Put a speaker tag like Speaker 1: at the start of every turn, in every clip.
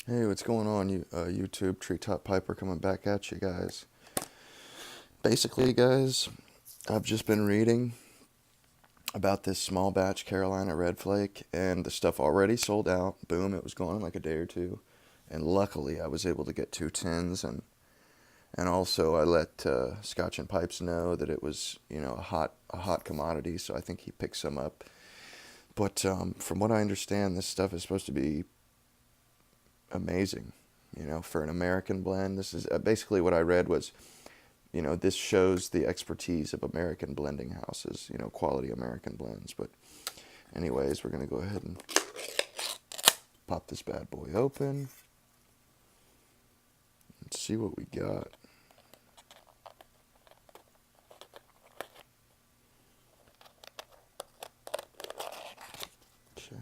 Speaker 1: Hey, what's going on, YouTube? Treetop Piper coming back at you guys. Basically, guys, I've just been reading about this small batch Carolina Red Flake, and the stuff already sold out. Boom, it was gone in like a day or two. And luckily, I was able to get 2 tins, and also I let Scotch and Pipes know that it was, a hot commodity, so I think he picked some up. But from what I understand, this stuff is supposed to be amazing. For an American blend, this is basically what I read was, this shows the expertise of American blending houses, quality American blends. But anyways, we're going to go ahead and pop this bad boy open and see what we got. Okay.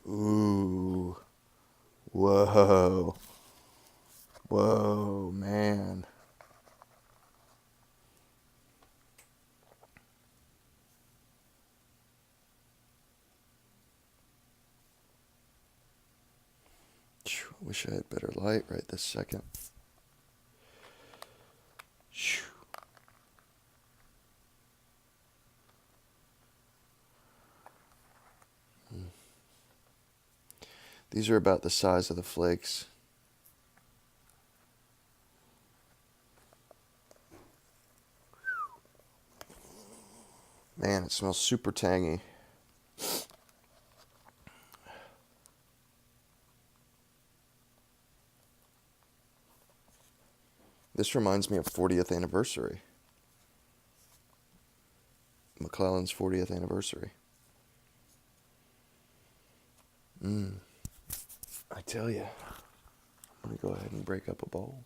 Speaker 1: Ooh. Whoa. Whoa, man. I wish I had better light right this second. These are about the size of the flakes. Man, it smells super tangy. This reminds me of 40th anniversary. McClellan's 40th anniversary. I tell you, I'm going to go ahead and break up a bowl.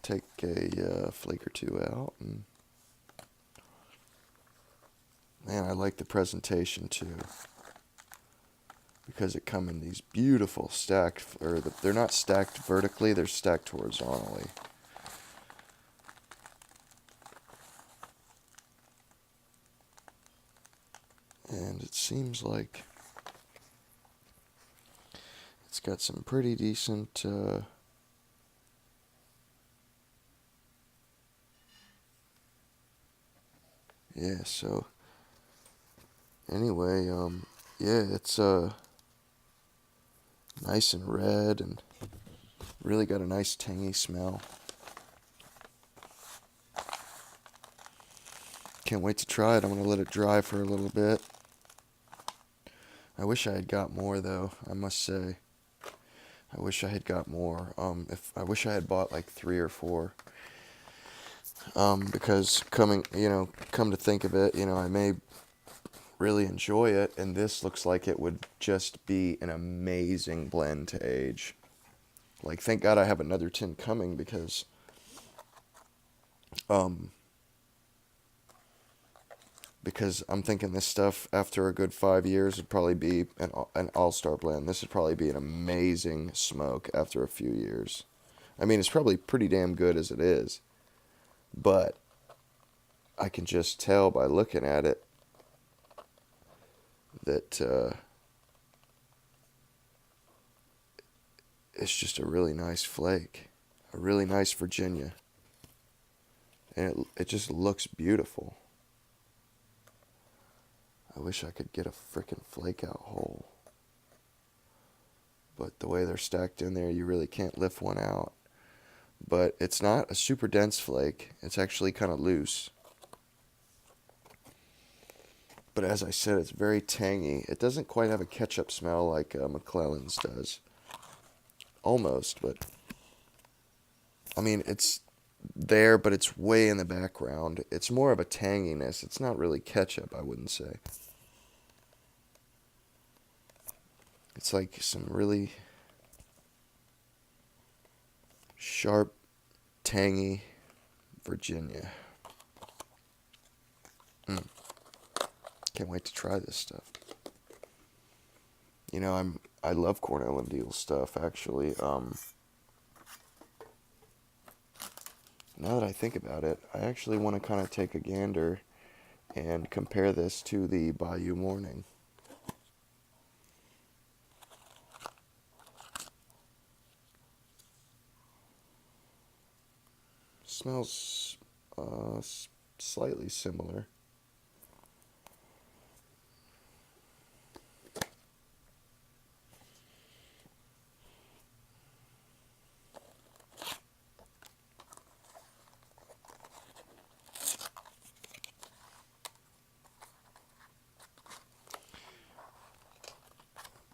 Speaker 1: Take a flake or two out. And man, I like the presentation too. Because it come in these beautiful stacked, they're not stacked vertically, they're stacked horizontally. And it seems like it's got some pretty decent yeah, so anyway, yeah, it's nice and red and really got a nice tangy smell. Can't wait to try it. I'm going to let it dry for a little bit. I wish I had got more though, I must say. I wish I had got more. If I wish I had bought like 3 or 4. Because come to think of it, I may really enjoy it, and this looks like it would just be an amazing blend to age. Like, thank God I have another tin coming because I'm thinking this stuff after a good 5 years would probably be an all-star blend. This would probably be an amazing smoke after a few years. I mean, it's probably pretty damn good as it is, but I can just tell by looking at it that it's just a really nice flake, a really nice Virginia, and it just looks beautiful. I wish I could get a frickin' flake out whole, but the way they're stacked in there, you really can't lift one out. But it's not a super dense flake, it's actually kind of loose. But as I said, it's very tangy. It doesn't quite have a ketchup smell like McClellan's does. Almost, but I mean, it's there, but it's way in the background. It's more of a tanginess. It's not really ketchup, I wouldn't say. It's like some really sharp, tangy Virginia. Can't wait to try this stuff. I love Cornell and Deal stuff actually. now that I think about it, I actually want to kind of take a gander and compare this to the Bayou Morning. Smells slightly similar.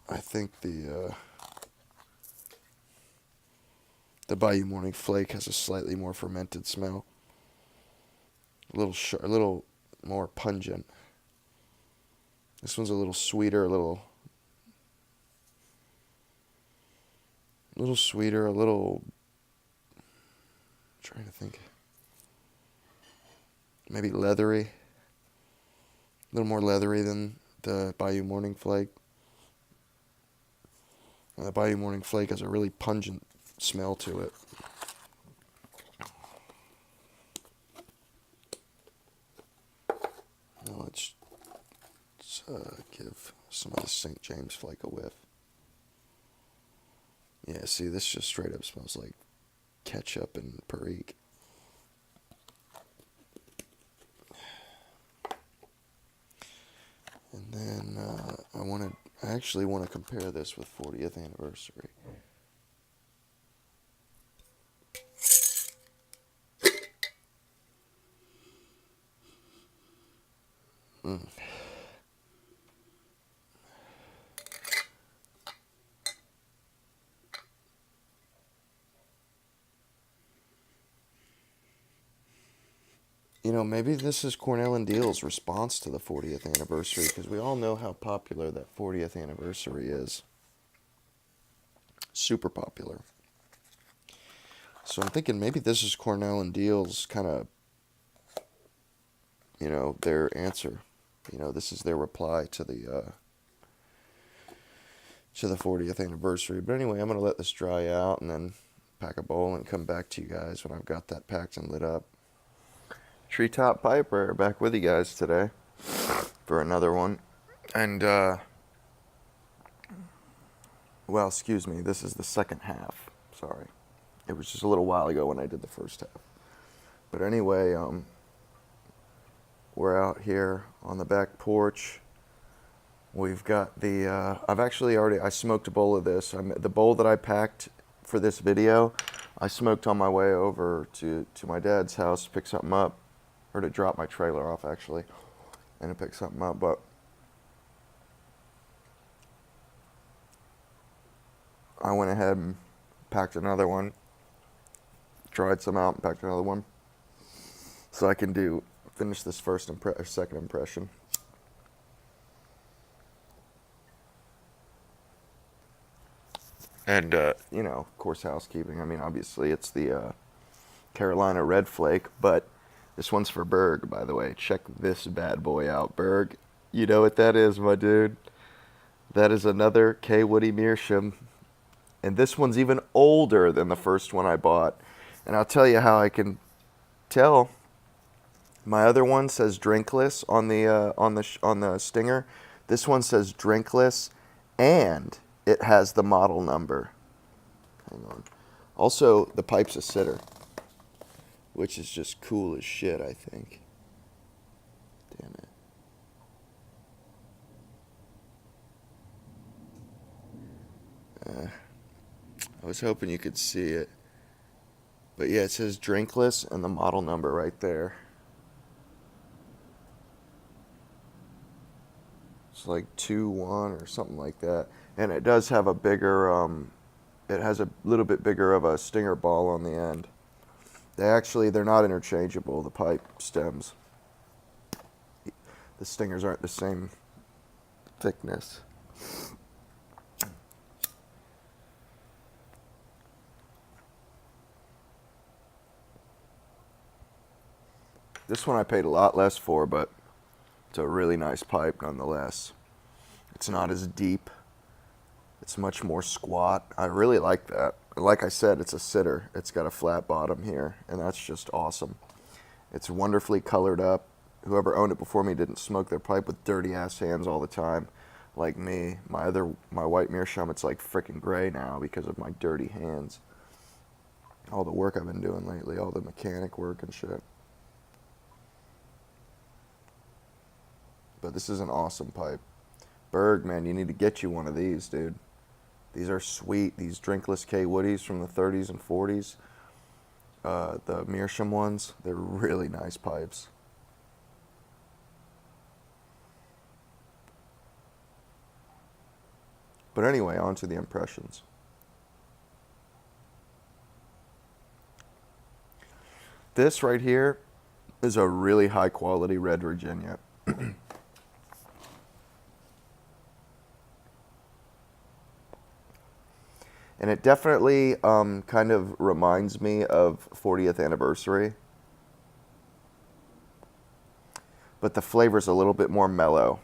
Speaker 1: I think the Bayou Morning Flake has a slightly more fermented smell, a little more pungent. This one's a little sweeter, a little sweeter, a little. I'm trying to think. Maybe leathery. A little more leathery than the Bayou Morning Flake. The Bayou Morning Flake has a really pungent smell to it. Now let's give some of the St. James Flake a whiff. Yeah, see, this just straight up smells like ketchup and Perique. And then I actually want to compare this with 40th anniversary. Mm. You know, maybe this is Cornell and Deal's response to the 40th anniversary, because we all know how popular that 40th anniversary is. Super popular. So I'm thinking maybe this is Cornell and Deal's kind of, their answer. This is their reply to the 40th anniversary. But anyway, I'm going to let this dry out and then pack a bowl and come back to you guys when I've got that packed and lit up. Treetop Piper back with you guys today for another one. And, well, excuse me, this is the second half. Sorry. It was just a little while ago when I did the first half. But anyway, we're out here on the back porch. We've got the, I smoked a bowl of this. The bowl that I packed for this video, I smoked on my way over to my dad's house to pick something up, or to drop my trailer off, actually, and to pick something up. But I went ahead and packed another one, tried some out and packed another one, so I can finish this second impression. And, of course, housekeeping. I mean, obviously, it's the Carolina Red Flake, but this one's for Berg, by the way. Check this bad boy out, Berg. You know what that is, my dude. That is another K. Woody Meerschaum. And this one's even older than the first one I bought. And I'll tell you how I can tell. My other one says drinkless on the stinger. This one says drinkless, and it has the model number. Hang on. Also, the pipe's a sitter, which is just cool as shit, I think. Damn it. I was hoping you could see it. But yeah, it says drinkless and the model number right there. It's like 2-1 or something like that. And it does have a bigger, it has a little bit bigger of a stinger ball on the end. They're not interchangeable, the pipe stems. The stingers aren't the same thickness. This one I paid a lot less for, but it's a really nice pipe nonetheless. It's not as deep. It's much more squat. I really like that. Like I said, it's a sitter. It's got a flat bottom here, and that's just awesome. It's wonderfully colored up. Whoever owned it before me didn't smoke their pipe with dirty ass hands all the time, like me. My white meerschaum, it's like freaking gray now because of my dirty hands. All the work I've been doing lately, all the mechanic work and shit. But this is an awesome pipe. Berg, man, you need to get you one of these, dude. These are sweet. These drinkless K Woodies from the 30s and 40s. The meerschaum ones, they're really nice pipes. But anyway, on to the impressions. This right here is a really high quality red Virginia. And it definitely kind of reminds me of 40th anniversary. But the flavor's a little bit more mellow.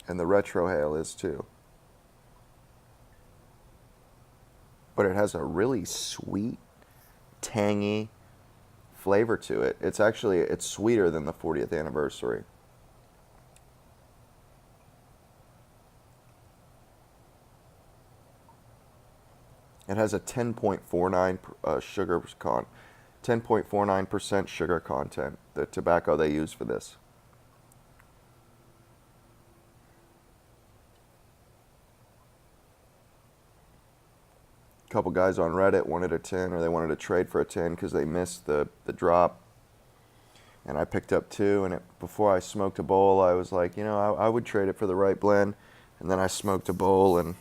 Speaker 1: And the retrohale is too. But it has a really sweet, tangy flavor to it. It's sweeter than the 40th anniversary. It has a 10.49 10.49% sugar content, the tobacco they use for this. A couple guys on Reddit wanted a 10, or they wanted to trade for a 10 because they missed the drop. And I picked up 2, and before I smoked a bowl, I was like, I would trade it for the right blend. And then I smoked a bowl, and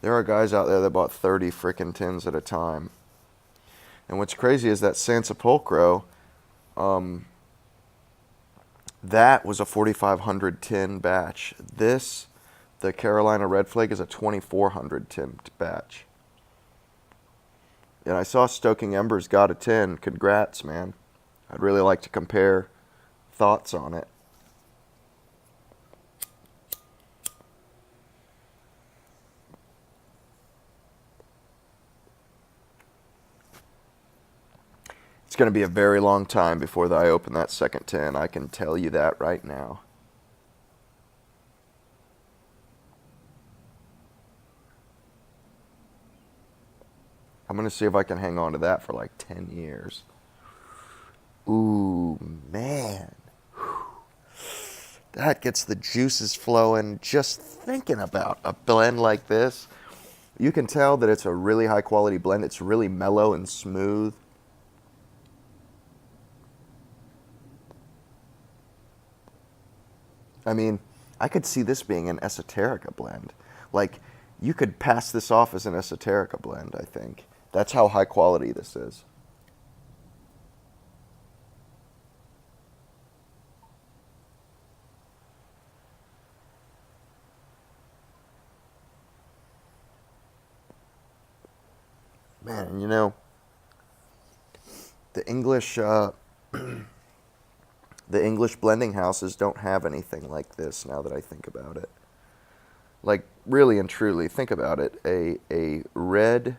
Speaker 1: there are guys out there that bought 30 frickin' tins at a time. And what's crazy is that San Sepulcro, that was a 4,500 tin batch. The Carolina Red Flake, is a 2,400 tin batch. And I saw Stoking Embers got a 10. Congrats, man. I'd really like to compare thoughts on it. It's going to be a very long time before I open that second tin. I can tell you that right now. I'm going to see if I can hang on to that for like 10 years. Ooh, man. That gets the juices flowing just thinking about a blend like this. You can tell that it's a really high quality blend. It's really mellow and smooth. I mean, I could see this being an Esoterica blend. Like, you could pass this off as an Esoterica blend, I think. That's how high quality this is. Man, the English the English blending houses don't have anything like this now that I think about it. Like, really and truly, think about it. A red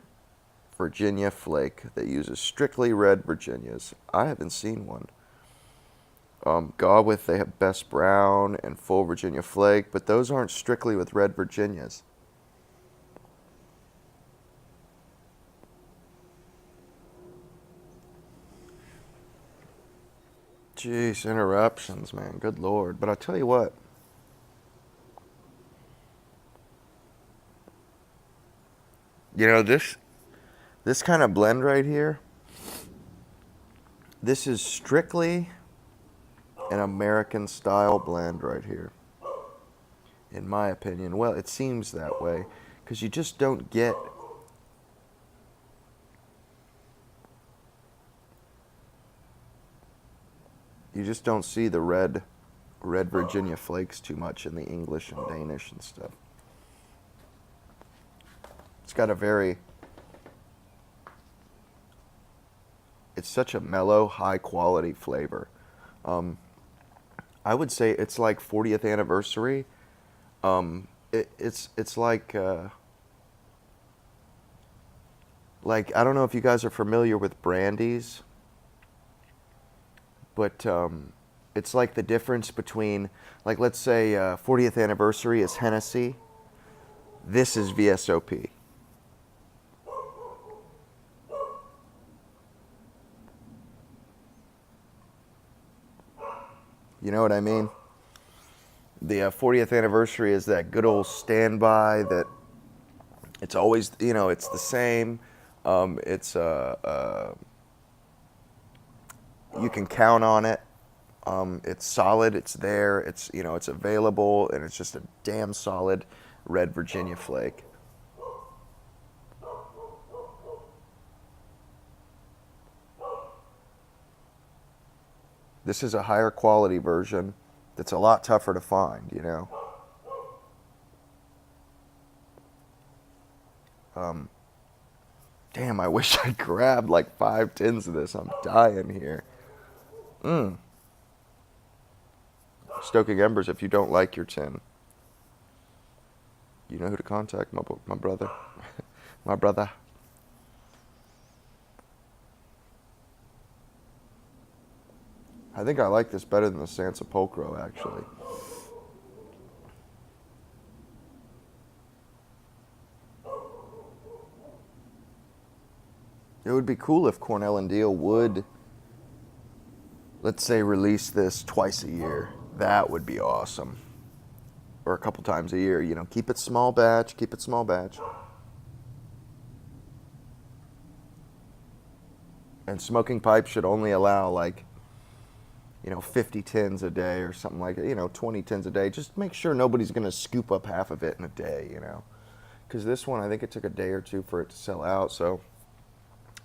Speaker 1: Virginia flake that uses strictly red Virginias. I haven't seen one. Gawith, they have Best Brown and Full Virginia Flake, but those aren't strictly with red Virginias. Jeez, interruptions, man. Good Lord. But I tell you what. This kind of blend right here, this is strictly an American style blend right here, in my opinion. Well, it seems that way, because you just don't get see the red Virginia flakes too much in the English and Danish and stuff. It's got it's such a mellow, high quality flavor. I would say it's like 40th anniversary It's like I don't know if you guys are familiar with brandies, but it's like the difference between, like, let's say 40th anniversary is Hennessy. This is VSOP. You know what I mean? The 40th anniversary is that good old standby that it's always, it's the same. It's you can count on it. It's solid. It's there. It's available, and it's just a damn solid red Virginia flake. This is a higher quality version that's a lot tougher to find. Damn, I wish I grabbed like 5 tins of this. I'm dying here. Stoking Embers, if you don't like your tin, you know who to contact, my brother. My brother. I think I like this better than the San Sepolcro, actually. It would be cool if Cornell and Deal would, let's say, release this twice a year. That would be awesome. Or a couple times a year. Keep it small batch. Keep it small batch. And smoking pipe should only allow 50 tins a day or something like that. 20 tins a day. Just make sure nobody's going to scoop up half of it in a day. Because this one, I think it took a day or two for it to sell out. So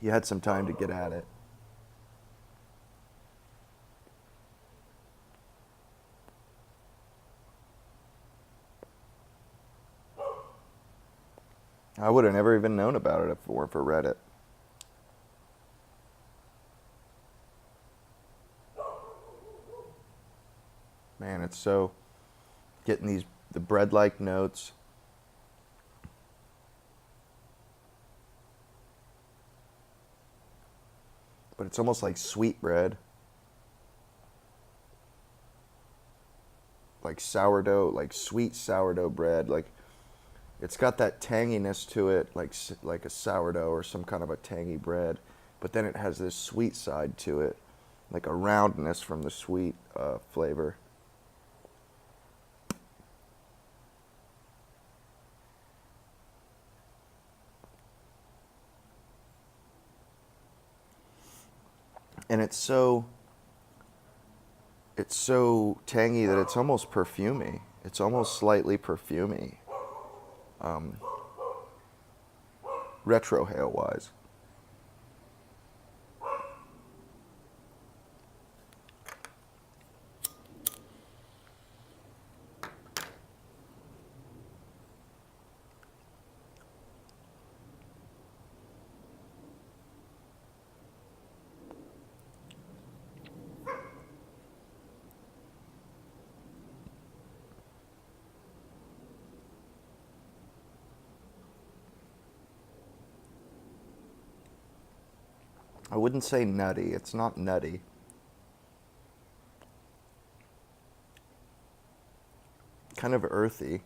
Speaker 1: you had some time to get at it. I would have never even known about it if it weren't for Reddit. Man, it's so getting the bread-like notes. But it's almost like sweet bread. Like sourdough, like sweet sourdough bread. Like it's got that tanginess to it, like a sourdough or some kind of a tangy bread. But then it has this sweet side to it, like a roundness from the sweet flavor. And it's so tangy that it's almost perfumey. It's almost slightly perfumey. Retrohale wise. I wouldn't say nutty. It's not nutty. Kind of earthy.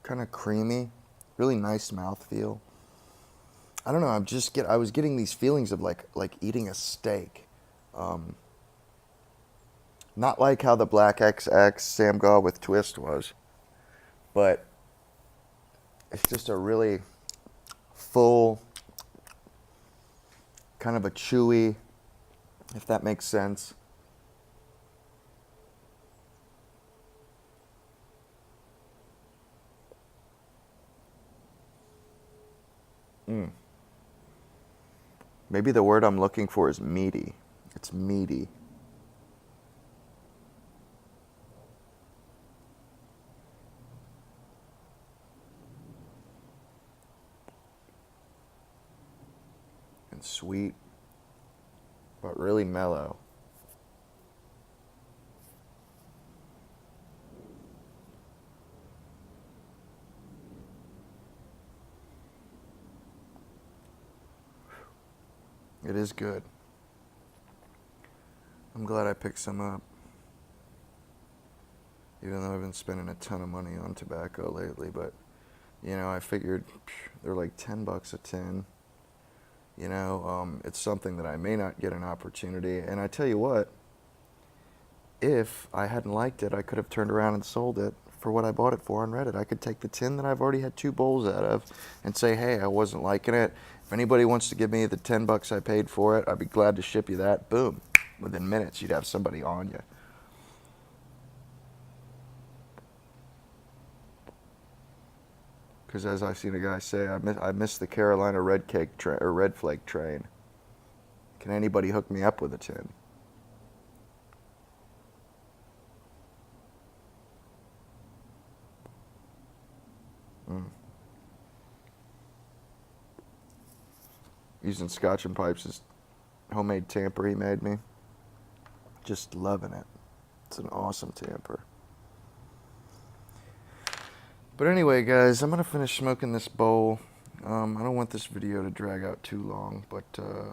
Speaker 1: Kind of creamy. Really nice mouthfeel. I don't know. I was getting these feelings of like eating a steak. Not like how the Black XX Samgaw with Twist was, but it's just a really full, kind of a chewy, if that makes sense. Maybe the word I'm looking for is meaty. It's meaty. and sweet, but really mellow. It is good. I'm glad I picked some up. Even though I've been spending a ton of money on tobacco lately, but you know, I figured they're like $10 a tin. You know, it's something that I may not get an opportunity. And I tell you what, if I hadn't liked it, I could have turned around and sold it for what I bought it for on Reddit. I could take the tin that I've already had 2 bowls out of and say, hey, I wasn't liking it. If anybody wants to give me the $10 I paid for it, I'd be glad to ship you that. Boom. Within minutes, you'd have somebody on you. Because as I've seen a guy say, I miss the Carolina Red Flake train. Can anybody hook me up with a tin? Mm. Using Scotch and Pipes' is homemade tamper he made me. Just loving it. It's an awesome tamper. But anyway, guys, I'm going to finish smoking this bowl. I don't want this video to drag out too long, but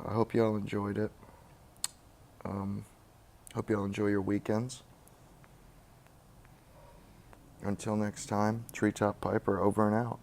Speaker 1: I hope y'all enjoyed it. Hope y'all enjoy your weekends. Until next time, Treetop Piper over and out.